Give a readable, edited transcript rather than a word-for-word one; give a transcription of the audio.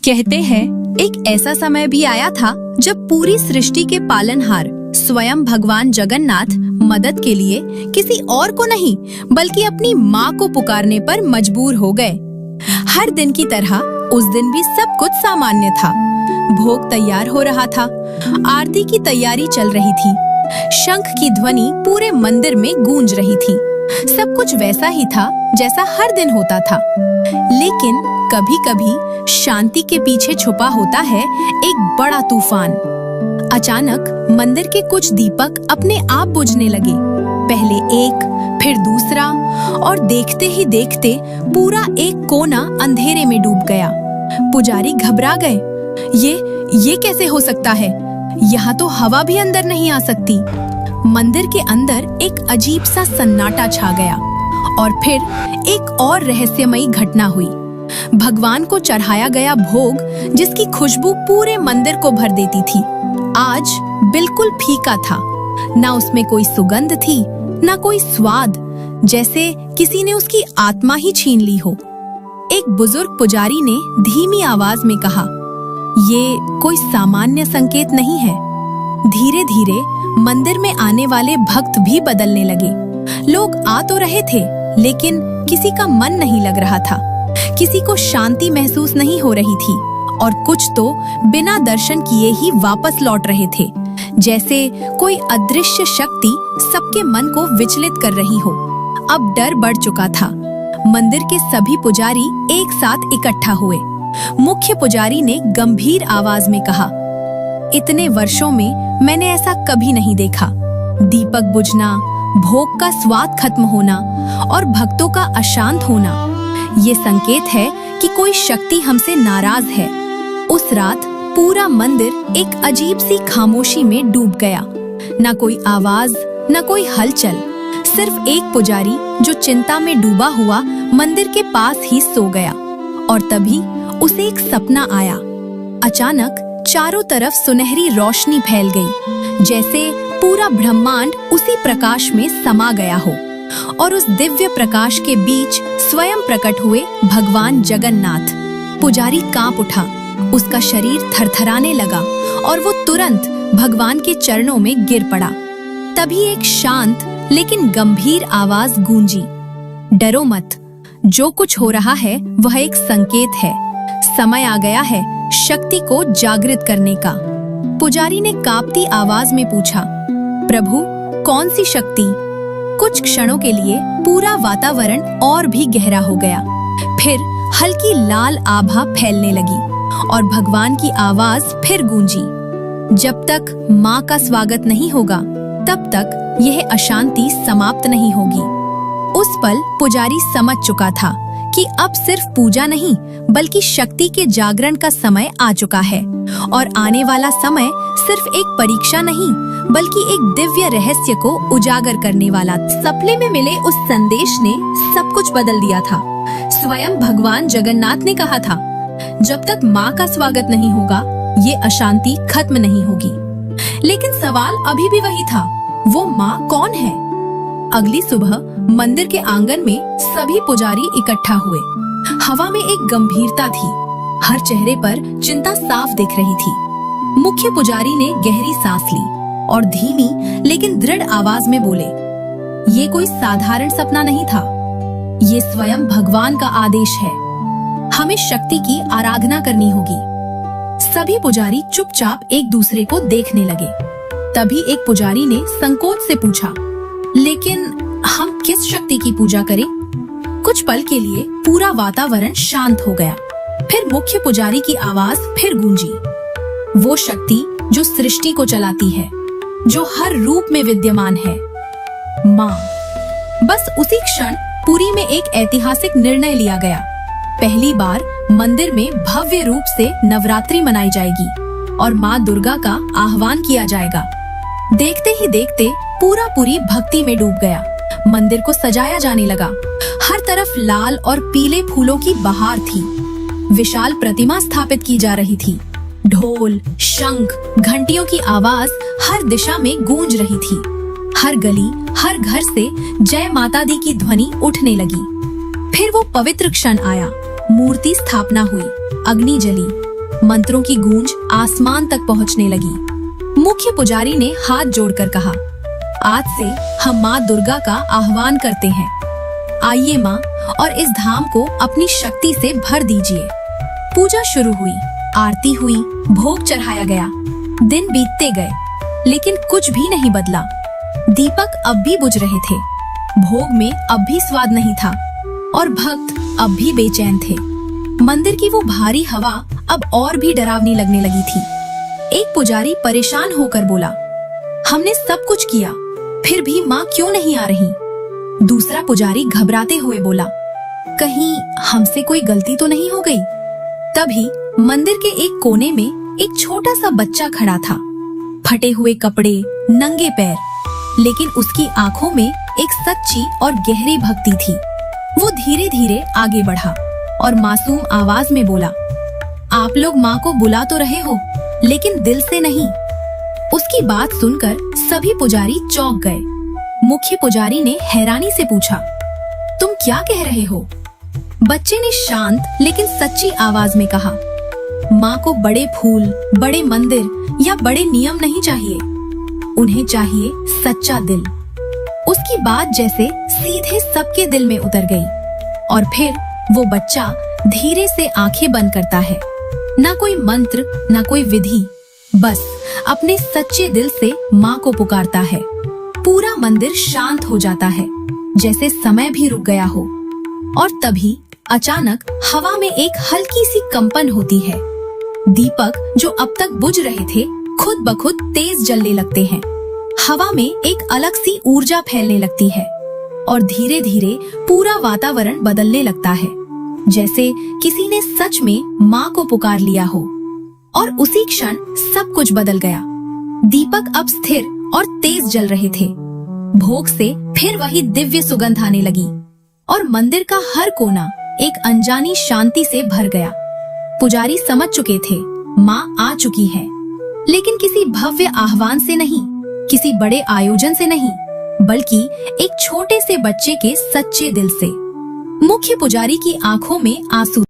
कहते हैं एक ऐसा समय भी आया था जब पूरी सृष्टि के पालनहार स्वयं भगवान जगन्नाथ मदद के लिए किसी और को नहीं बल्कि अपनी माँ को पुकारने पर मजबूर हो गए। हर दिन की तरह उस दिन भी सब कुछ सामान्य था। भोग तैयार हो रहा था, आरती की तैयारी चल रही थी, शंख की ध्वनि पूरे मंदिर में गूंज रही थी। सब कुछ वैसा ही था जैसा हर दिन होता था, लेकिन कभी-कभी शांति के पीछे छुपा होता है एक बड़ा तूफान। अचानक मंदिर के कुछ दीपक अपने आप बुझने लगे, पहले एक, फिर दूसरा, और देखते ही देखते पूरा एक कोना अंधेरे में डूब गया। पुजारी घबरा गए। ये कैसे हो सकता है? यहाँ तो हवा भी अंदर नहीं आ सकती। मंदिर के अंदर एक अजीब सा सन्नाटा छा गया और फिर एक और रहस्यमयी घटना हुई। भगवान को चढ़ाया गया भोग, जिसकी खुशबू पूरे मंदिर को भर देती थी, आज बिल्कुल फीका था। ना उसमें कोई सुगंध थी, ना कोई स्वाद, जैसे किसी ने उसकी आत्मा ही छीन ली हो। एक बुजुर्ग पुजारी ने धीमी आवाज में कहा, ये कोई सामान्य संकेत नहीं है। धीरे धीरे मंदिर में आने वाले भक्त भी बदलने लगे। लोग आ तो रहे थे, लेकिन किसी का मन नहीं लग रहा था, किसी को शांति महसूस नहीं हो रही थी, और कुछ तो बिना दर्शन किए ही वापस लौट रहे थे, जैसे कोई अदृश्य शक्ति सबके मन को विचलित कर रही हो। अब डर बढ़ चुका था। मंदिर के सभी पुजारी एक साथ इकट्ठा हुए। मुख्य पुजारी ने गंभीर आवाज में कहा, इतने वर्षों में मैंने ऐसा कभी नहीं देखा। दीपक बुझना, भोग का स्वाद खत्म होना और भक्तों का अशांत होना, ये संकेत है कि कोई शक्ति हमसे नाराज है। उस रात पूरा मंदिर एक अजीब सी खामोशी में डूब गया। न कोई आवाज, न कोई हलचल, सिर्फ एक पुजारी जो चिंता में डूबा हुआ मंदिर के पास ही सो गया। और तभी उसे एक सपना आया। अचानक चारों तरफ सुनहरी रोशनी फैल गई, जैसे पूरा ब्रह्मांड उसी प्रकाश में समा गया हो, और उस दिव्य प्रकाश के बीच स्वयं प्रकट हुए भगवान जगन्नाथ। पुजारी कांप उठा, उसका शरीर थरथराने लगा और वो तुरंत भगवान के चरणों में गिर पड़ा। तभी एक शांत लेकिन गंभीर आवाज गूंजी, डरो मत, जो कुछ हो रहा है वह एक संकेत है। समय आ गया है शक्ति को जागृत करने का। पुजारी ने कांपती आवाज में पूछा, प्रभु, कौन सी शक्ति? कुछ क्षणों के लिए पूरा वातावरण और भी गहरा हो गया। फिर हल्की लाल आभा फैलने लगी और भगवान की आवाज फिर गूंजी, जब तक माँ का स्वागत नहीं होगा तब तक यह अशांति समाप्त नहीं होगी। उस पल पुजारी समझ चुका था कि अब सिर्फ पूजा नहीं बल्कि शक्ति के जागरण का समय आ चुका है, और आने वाला समय सिर्फ एक परीक्षा नहीं बल्कि एक दिव्य रहस्य को उजागर करने वाला। सपने में मिले उस संदेश ने सब कुछ बदल दिया था। स्वयं भगवान जगन्नाथ ने कहा था, जब तक माँ का स्वागत नहीं होगा ये अशांति खत्म नहीं होगी। लेकिन सवाल अभी भी वही था, वो माँ कौन है? अगली सुबह मंदिर के आंगन में सभी पुजारी इकट्ठा हुए। हवा में एक गंभीरता थी, हर चेहरे पर चिंता साफ दिख रही थी। मुख्य पुजारी ने गहरी सांस ली और धीमी लेकिन दृढ़ आवाज में बोले, ये कोई साधारण सपना नहीं था, ये स्वयं भगवान का आदेश है। हमें शक्ति की आराधना करनी होगी। सभी पुजारी चुपचाप एक दूसरे को देखने लगे। तभी एक पुजारी ने संकोच से पूछा, लेकिन हम किस शक्ति की पूजा करें? कुछ पल के लिए पूरा वातावरण शांत हो गया। फिर मुख्य पुजारी की आवाज फिर गूंजी, वो शक्ति जो सृष्टि को चलाती है, जो हर रूप में विद्यमान है, माँ। बस उसी क्षण पुरी में एक ऐतिहासिक निर्णय लिया गया। पहली बार मंदिर में भव्य रूप से नवरात्रि मनाई जाएगी और माँ दुर्गा का आह्वान किया जाएगा। देखते ही देखते पूरा पुरी भक्ति में डूब गया। मंदिर को सजाया जाने लगा। हर तरफ लाल और पीले फूलों की बहार थी। विशाल प्रतिमा स्थापित की जा रही थी। ढोल, शंख, घंटियों की आवाज हर दिशा में गूंज रही थी। हर गली, हर घर से जय माता दी की ध्वनि उठने लगी। फिर वो पवित्र क्षण आया। मूर्ति स्थापना हुई, अग्नि जली, मंत्रों की गूंज आसमान तक पहुंचने लगी। मुख्य पुजारी ने हाथ जोड़कर कहा, आज से हम माँ दुर्गा का आह्वान करते हैं। आइए माँ, और इस धाम को अपनी शक्ति से भर दीजिए। पूजा शुरू हुई, आरती हुई, भोग चढ़ाया गया। दिन बीतते गए, लेकिन कुछ भी नहीं बदला। दीपक अब भी बुझ रहे थे, भोग में अब भी स्वाद नहीं था, और भक्त अब भी बेचैन थे। मंदिर की वो भारी हवा अब और भी डरावनी लगने लगी थी। एक पुजारी परेशान होकर बोला, हमने सब कुछ किया, फिर भी माँ क्यों नहीं आ रही? दूसरा पुजारी घबराते हुए बोला, कहीं हमसे कोई गलती तो नहीं हो गई? तभी मंदिर के एक कोने में एक छोटा सा बच्चा खड़ा था, फटे हुए कपड़े, नंगे पैर, लेकिन उसकी आंखों में एक सच्ची और गहरी भक्ति थी। वो धीरे धीरे आगे बढ़ा और मासूम आवाज में बोला, आप लोग माँ को बुला तो रहे हो, लेकिन दिल से नहीं। उसकी बात सुनकर सभी पुजारी चौंक गए। मुख्य पुजारी ने हैरानी से पूछा, तुम क्या कह रहे हो? बच्चे ने शांत लेकिन सच्ची आवाज में कहा, माँ को बड़े फूल, बड़े मंदिर या बड़े नियम नहीं चाहिए, उन्हें चाहिए सच्चा दिल। उसकी बात जैसे सीधे सबके दिल में उतर गई, और फिर वो बच्चा धीरे से आंखें बंद करता है। ना कोई मंत्र, ना कोई विधि, बस अपने सच्चे दिल से माँ को पुकारता है। पूरा मंदिर शांत हो जाता है, जैसे समय भी रुक गया हो। और तभी अचानक हवा में एक हल्की सी कंपन होती है। दीपक जो अब तक बुझ रहे थे, खुद ब खुद तेज जलने लगते हैं। हवा में एक अलग सी ऊर्जा फैलने लगती है, और धीरे धीरे पूरा वातावरण बदलने लगता है, जैसे किसी ने सच में माँ को पुकार लिया हो। और उसी क्षण सब कुछ बदल गया। दीपक अब स्थिर और तेज जल रहे थे। भोग से फिर वही दिव्य सुगंध आने लगी, और मंदिर का हर कोना एक अनजानी शांति से भर गया। पुजारी समझ चुके थे, माँ आ चुकी है, लेकिन किसी भव्य आह्वान से नहीं, किसी बड़े आयोजन से नहीं, बल्कि एक छोटे से बच्चे के सच्चे दिल से। मुख्य पुजारी की आंखों में आंसू